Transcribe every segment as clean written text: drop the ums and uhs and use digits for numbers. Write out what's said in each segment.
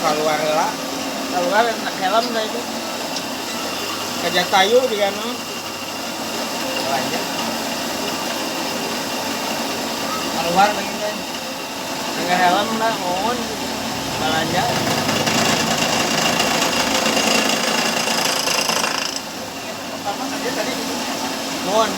keluar lah. Keluar helm dah itu. Kerja tayu juga no. Belanja. Keluar begini. Dengan helm dah mohon belanja. Pertama kerja tadi gitu. Mohon.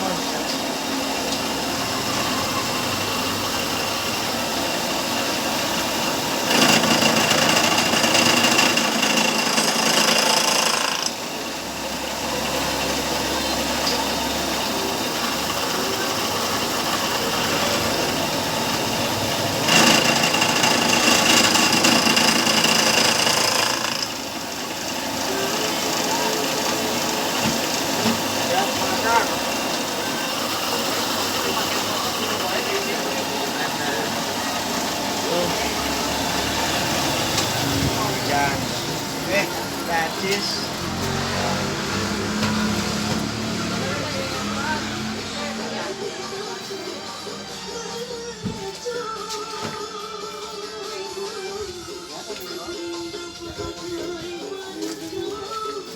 Hujan. Najis.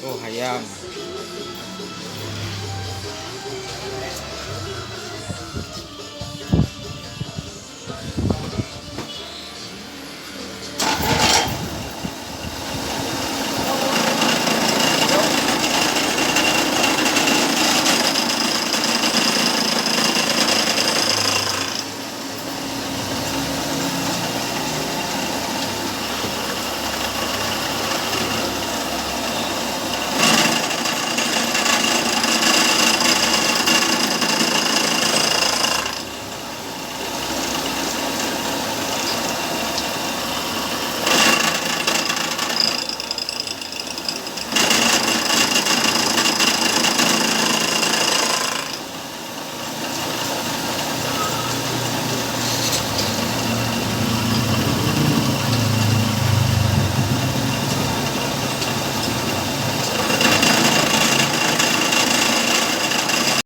Oh, ayam.